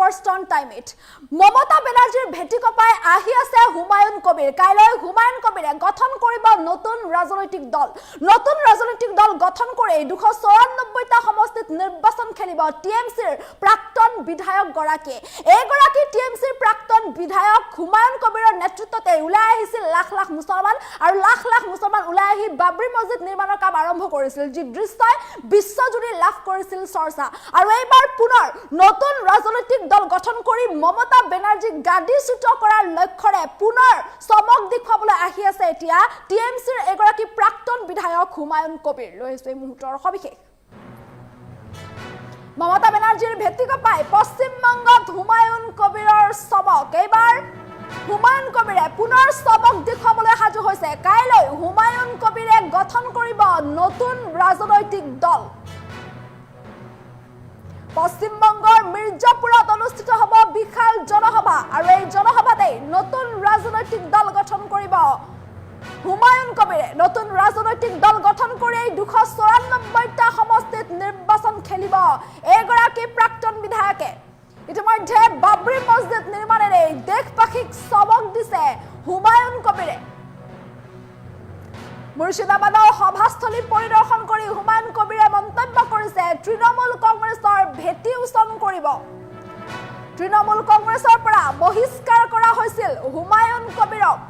First on time it Mamata বেনাৰ্জীৰ ভেটিকপাই আহি আছে হুমায়ুন কবিৰ কাইলৈ হুমায়ুন কবিৰে গঠন কৰিব নতুন ৰাজনৈতিক দল গঠন কৰি 294টা সমষ্টিত নিৰ্বাচন খেলিব টিএমচিৰ প্ৰাক্তন বিধায়ক গৰাকী টিএমচিৰ প্ৰাক্তন বিধায়ক হুমায়ুন কবিৰৰ নেতৃত্বতে ওলাই আহিছিল লাখ লাখ মুছলমান আৰু লাখ লাখ মুছলমান ওলাই আহি বাবৰি মছজিদ নিৰ্মাণৰ কাম আৰম্ভ কৰিছিল যি দৃশ্যই বিশ্বজুৰি লাভ কৰিছিল চৰ্চা আৰু এইবাৰ পুনৰ নতুন ৰাজনৈতিক দল গঠন কৰি মমতা বেনাৰ্জীক গাদীচ্যুত কৰাৰ লক্ষ্যৰে পুনৰ চমক দেখুৱাবলৈ আহি আছে এতিয়া টিএমচিৰ এগৰাকী প্ৰাক্তন বিধায়ক হুমায়ুন কবিৰ লৈ আহিছে মুহূৰ্তৰ সবিশেষ মমতা বেনাৰ্জীৰ ভেটিকপাই পশ্চিমবংগত হুমায়ুন কবিৰৰ চমক এইবাৰ হুমায়ুন কবিৰে পুনৰ চমক দেখুৱাবলৈ সাজু হৈছে কাইলৈ হুমায়ুন কবিৰে গঠন কৰিব নতুন ৰাজনৈতিক দল পশ্চিমবংগৰ মিৰ্জাপুৰত অনুষ্ঠিত হ'ব বিশাল জনসভা আৰু এই জনসভাতে নতুন ৰাজনৈতিক দল গঠন কৰিব হুমায়ুন কবিৰে নতুন ৰাজনৈতিক দল গঠন কৰি 294টা সমষ্টিত নিৰ্বাচন খেলিব এগৰাকী প্ৰাক্তন বিধায়কে ইতিমধ্যে বাবৰি মছজিদ নিৰ্মাণেৰে দেশবাসীক চমক দিছে হুমায়ুন কবিৰে মুৰ্শিদাবাদৰ সভাস্থলী পৰিদৰ্শন কৰি হুমায়ুন কবিৰে মন্তব্য কৰিছে তৃণমূল কংগ্ৰেছৰ ভেটি উচন কৰিব তৃণমূল কংগ্ৰেছৰ পৰা বহিষ্কাৰ কৰা হৈছিল হুমায়ুন কবিৰক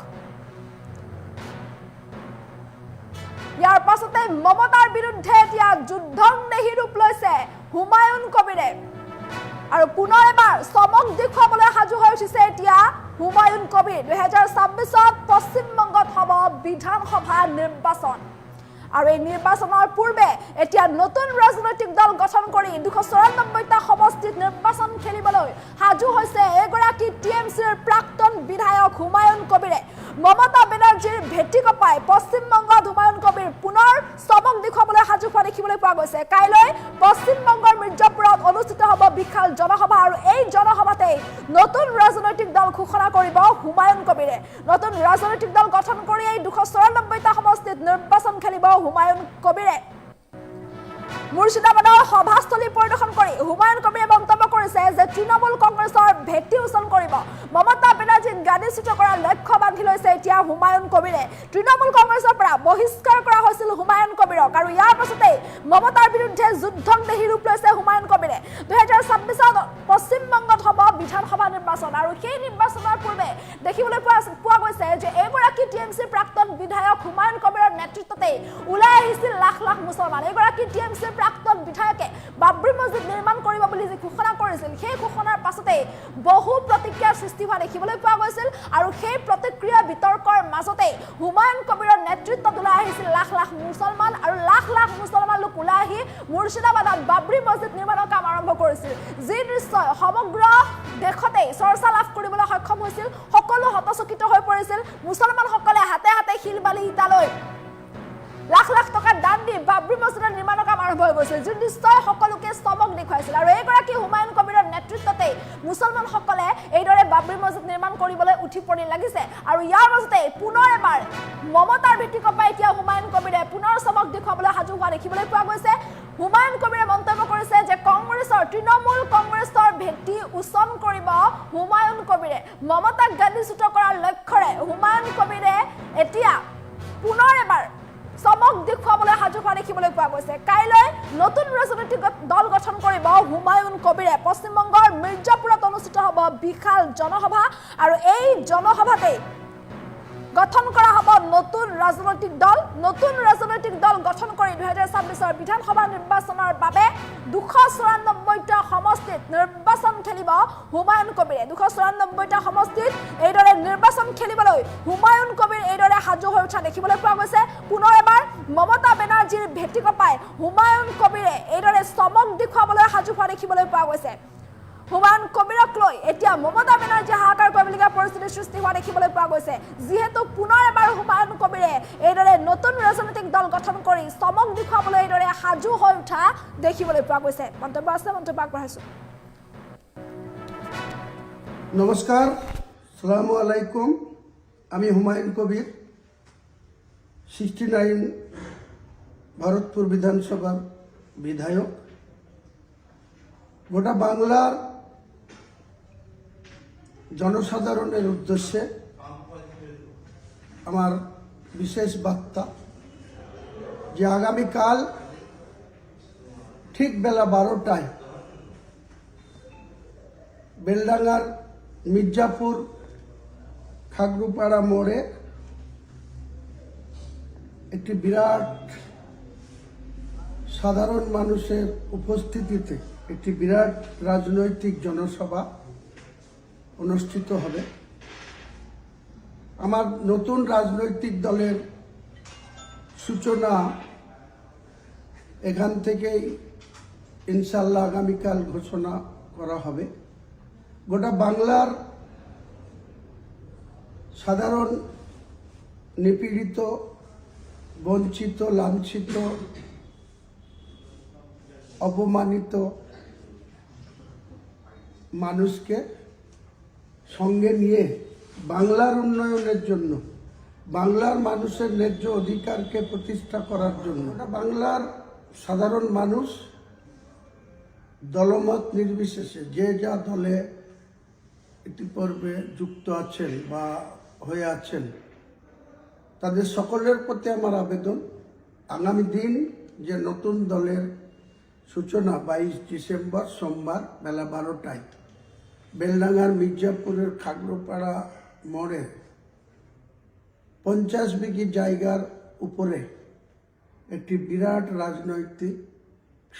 ইয়াৰ পাছতে মমতাৰ বিৰুদ্ধে এতিয়া যুদ্ধংদেহী ৰূপ লৈছে হুমায়ুন কবিৰে আৰু পুনৰ এবাৰ চমক দেখুৱাবলৈ সাজু হৈ উঠিছে এতিয়া হুমায়ুন কবিৰ 2026ত পশ্চিমবংগত হ'ব বিধানসভা নিৰ্বাচন আৰু এই নিৰ্বাচনৰ পূৰ্বে এতিয়া নতুন ৰাজনৈতিক দল গঠন কৰি 294টা সমষ্টিত নিৰ্বাচন খেলিবলৈ সাজু হৈছে এগৰাকী টিএমচিৰ প্ৰাক্তন বিধায়ক হুমায়ুন কবিৰে মমতা বেনাৰ্জীৰ ভেটিকপাই পশ্চিমবংগত হুমায়ুন কবিৰ পুনৰ চমক দেখুৱাবলৈ সাজু হোৱা দেখিবলৈ পোৱা গৈছে কাইলৈ পশ্চিমবংগৰ মিৰ্জাপুৰত অনুষ্ঠিত হ'ব বিশাল জনসভা আৰু এই জনসভাতে নতুন ৰাজনৈতিক দল ঘোষণা কৰিব হুমায়ুন কবিৰে নতুন ৰাজনৈতিক দল গঠন কৰি এই 294টা সমষ্টিত নিৰ্বাচন খেলিব হুমায়ুন কবিৰে মুৰ্শিদাবাদৰ সভাস্থলী পৰিদৰ্শন কৰি হুমায়ুন কবিৰে মন্তব্য কৰিছে যে তৃণমূল কংগ্ৰেছৰ ভেটি উচন কৰিব মমতা বেনাৰ্জীক গাদীচ্যুত কৰাৰ লক্ষ্য বান্ধি লৈছে এতিয়া হুমায়ুন কবিৰে তৃণমূল কংগ্ৰেছৰ পৰা বহিষ্কাৰ কৰা হৈছিল হুমায়ুন কবিৰক আৰু ইয়াৰ পাছতে মমতাৰ বিৰুদ্ধে যুদ্ধংদেহী ৰূপ লৈছে হুমায়ুন কবিৰে 2026ত পশ্চিমবংগত হ'ব বিধানসভা নিৰ্বাচন আৰু সেই নিৰ্বাচনৰ পূৰ্বে দেখিবলৈ পোৱা গৈছে যে এগৰাকী টিএমচিৰ প্ৰাক্তন বিধায়ক হুমায়ুন কবিৰৰ নেতৃত্বতে ওলাই আহিছিল লাখ লাখ মুছলমান এগৰাকী টিএমচিৰ প্ৰাক্তন বিধায়কে বাবৰি মছজিদ নিৰ্মাণ কৰিব বুলি যে ঘোষণা কৰিছিল সেই ঘোষণাৰ পাছতে বহু প্ৰতিক্ৰিয়াৰ সৃষ্টি হোৱা দেখিবলৈ পোৱা গৈছিল আৰু সেই প্ৰতিক্ৰিয়া বিতৰ্কৰ মাজতে হুমায়ুন কবিৰৰ নেতৃত্বত ওলাই আহিছিল লাখ লাখ মুছলমান আৰু লাখ লাখ মুছলমান লোক ওলাই আহি মুৰ্শিদাবাদত বাবৰি মছজিদ নিৰ্মাণৰ কাম আৰম্ভ কৰিছিল যি দৃশ্যই সমগ্ৰ দেশতে চৰ্চা লাভ কৰিবলৈ সক্ষম হৈছিল সকলো হতচকিত হৈ পৰিছিল মুছলমানসকলে হাতে হাতে শিল বালি ইটালৈ লাখ লাখ টকা দান দি বাবৰি মছজিদৰ নিৰ্মাণৰ কাম আৰম্ভ হৈ গৈছিল যি দৃশ্যই সকলোকে চমক দেখুৱাইছিল আৰু এইগৰাকী হুমায়ুন কবিৰৰ নেতৃত্বতে মুছলমানসকলে এইদৰে বাবৰি মছজিদ নিৰ্মাণ কৰিবলৈ উঠি পৰি লাগিছে আৰু ইয়াৰ মাজতে পুনৰ এবাৰ মমতাৰ ভেটিকপাই এতিয়া হুমায়ুন কবিৰে পুনৰ চমক দেখুৱাবলৈ সাজু হোৱা দেখিবলৈ পোৱা গৈছে হুমায়ুন কবিৰে মন্তব্য কৰিছে যে তৃণমূল কংগ্ৰেছৰ ভেটি উচন কৰিব হুমায়ুন কবিৰে মমতাক গাদীচ্যুত কৰাৰ লক্ষ্যৰে হুমায়ুন কবিৰে এতিয়া পুনৰ এবাৰ চমক দেখুৱাবলৈ সাজু হোৱা দেখিবলৈ পোৱা গৈছে কাইলৈ নতুন ৰাজনৈতিক দল গঠন কৰিব হুমায়ুন কবিৰে পশ্চিমবংগৰ মিৰ্জাপুৰত অনুষ্ঠিত হ'ব বিশাল জনসভা আৰু এই জনসভাতে গঠন কৰা হ'ব নতুন ৰাজনৈতিক দল গঠন কৰি 2026ৰ বিধানসভা নিৰ্বাচনৰ বাবে 294টা সমষ্টিত নিৰ্বাচন খেলিব হুমায়ুন কবিৰে 294টা সমষ্টিত এইদৰে নিৰ্বাচন খেলিবলৈ হুমায়ুন কবিৰ এইদৰে সাজু হৈ উঠা দেখিবলৈ পোৱা গৈছে পুনৰ এবাৰ মমতা বেনাৰ্জীৰ ভেটিকপাই হুমায়ুন কবিৰে এইদৰে চমক দেখুৱাবলৈ সাজু হোৱা দেখিবলৈ পোৱা গৈছে হুমায়ুন কবিৰক লৈ এতিয়া মমতা বেনাৰ্জী হাহাকাৰ কৰিবলগীয়া পৰিস্থিতিৰ সৃষ্টি হোৱা দেখিবলৈ পোৱা গৈছে যিহেতু পুনৰ এবাৰ হুমায়ুন কবিৰে এইদৰে নতুন ৰাজনৈতিক দল গঠন কৰি চমক দেখুৱাবলৈ এইদৰে সাজু হৈ উঠা দেখিবলৈ পোৱা গৈছে মন্তব্য আছে মন্তব্য আগবঢ়াইছো নমস্কাৰ আসসালামু আলাইকুম আমি হুমায়ুন কবির 69 ভারতপুর বিধানসভার বিধায়ক গোটা বাংলার জনসাধারণের উদ্দেশ্যে আমার বিশেষ বার্তা যে আগামীকাল ঠিক বেলা 12টায় বেলডাঙ্গার মির্জাপুর খাগড়ুপাড়া মোড়ে একটি বিরাট সাধারণ মানুষের উপস্থিতিতে একটি বিরাট রাজনৈতিক জনসভা অনুষ্ঠিত হবে। আমার নতুন রাজনৈতিক দলের সূচনা এখান থেকেই ইনশাল্লাহ আগামীকাল ঘোষণা করা হবে। গোটা বাংলার সাধারণ নিপীড়িত, বঞ্চিত, লাঞ্ছিত, অপমানিত মানুষকে সঙ্গে নিয়ে বাংলার উন্নয়নের জন্য, বাংলার মানুষের ন্যায্য অধিকারকে প্রতিষ্ঠা করার জন্য বাংলার সাধারণ মানুষ দলমত নির্বিশেষে যে যা দলে ইতিপূর্বে যুক্ত আছেন বা হয়ে আছেন, তাদের সকলের প্রতি আমার আবেদন, আগামী দিন যে নতুন দলের সূচনা 22 ডিসেম্বর সোমবার বেলা 12টায় বেলডাঙ্গার মির্জাপুরের খাগড়ুপাড়া মোড়ে 50 বিঘি জায়গার উপরে একটি বিরাট রাজনৈতিক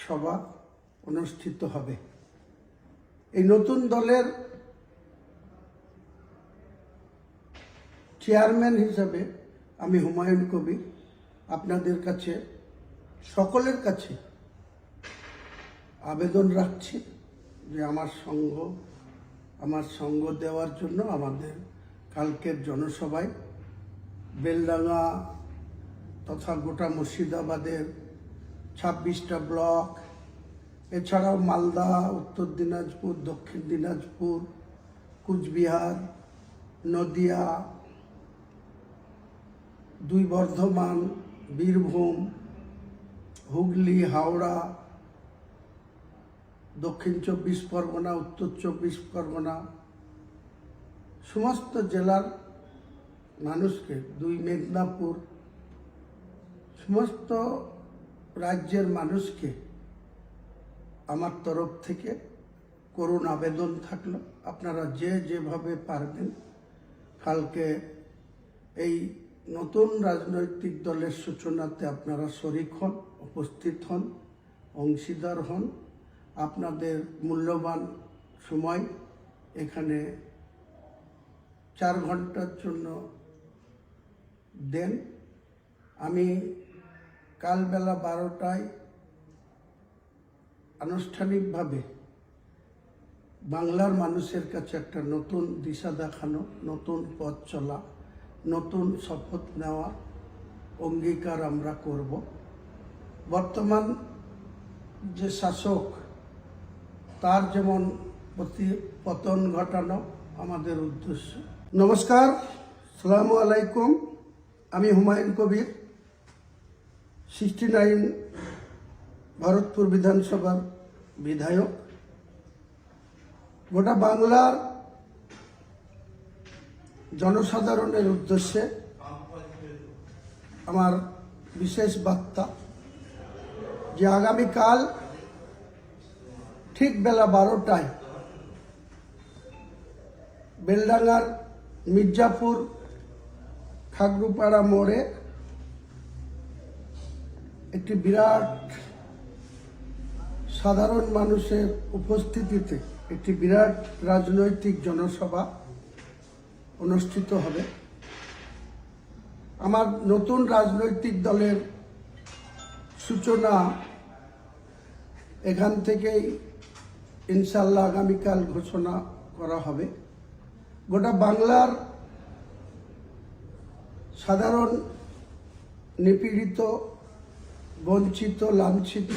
সভা অনুষ্ঠিত হবে। এই নতুন দলের চেয়ারম্যান হিসাবে আমি হুমায়ুন কবির আপনাদের কাছে, সকলের কাছে আবেদন রাখছি যে আমার সঙ্গ দেওয়ার জন্য আমাদের কালকের জনসভায় বেলডাঙ্গা তথা গোটা মুর্শিদাবাদের 26টা ব্লক, এছাড়াও মালদা, উত্তর দিনাজপুর, দক্ষিণ দিনাজপুর, কুচবিহার, নদিয়া, 2 বর্ধমান, বীরভূম, হুগলি, হাওড়া, দক্ষিণ 24 পরগনা, উত্তর 24 পরগনা, সমস্ত জেলার মানুষকে, 2 মেদিনীপুর, সমস্ত রাজ্যের মানুষকে আমার তরফ থেকে করুণ আবেদন থাকলো, আপনারা যেভাবে পারবেন কালকে এই নতুন রাজনৈতিক দলের সূচনাতে আপনারা শরিক হন, উপস্থিত হন, অংশীদার হন, আপনাদের মূল্যবান সময় এখানে 4 ঘন্টার জন্য দেন। আমি কাল বেলা 12টায় আনুষ্ঠানিকভাবে বাংলার মানুষের কাছে একটা নতুন দিশা দেখানো, নতুন পথ চলা, নতুন শপথ নেওয়া, অঙ্গীকার আমরা করব। বর্তমান যে শাসক তার যেমন পতন ঘটানো আমাদের উদ্দেশ্য। নমস্কার, আসসালামু আলাইকুম। আমি হুমায়ুন কবির, 69 ভরতপুর বিধানসভার বিধায়ক। গোটা বাংলার জনসাধারণের উদ্দেশ্যে আমার বিশেষ বার্তা যে আগামীকাল ঠিক বেলা 12টায় বেলডাঙ্গার মির্জাপুর খাগড়ুপাড়া মোড়ে একটি বিরাট সাধারণ মানুষের উপস্থিতিতে একটি বিরাট রাজনৈতিক জনসভা অনুষ্ঠিত হবে। আমার নতুন রাজনৈতিক দলের সূচনা এখান থেকেই ইনশাল্লাহ আগামীকাল ঘোষণা করা হবে। গোটা বাংলার সাধারণ নিপীড়িত, বঞ্চিত, লাঞ্ছিত,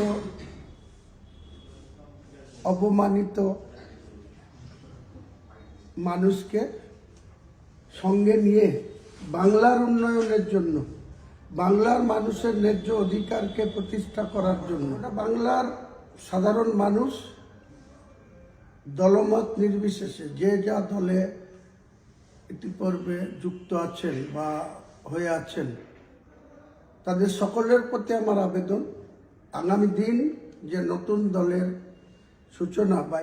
অপমানিত মানুষকে সঙ্গে নিয়ে বাংলার উন্নয়নের জন্য, বাংলার মানুষের ন্যায্য অধিকারকে প্রতিষ্ঠা করার জন্য বাংলার সাধারণ মানুষ দলমত নির্বিশেষে যে যা দলে ইতিপূর্বে যুক্ত আছেন বা হয়ে আছেন, তাদের সকলের প্রতি আমার আবেদন, আগামী দিন যে নতুন দলের সূচনা বা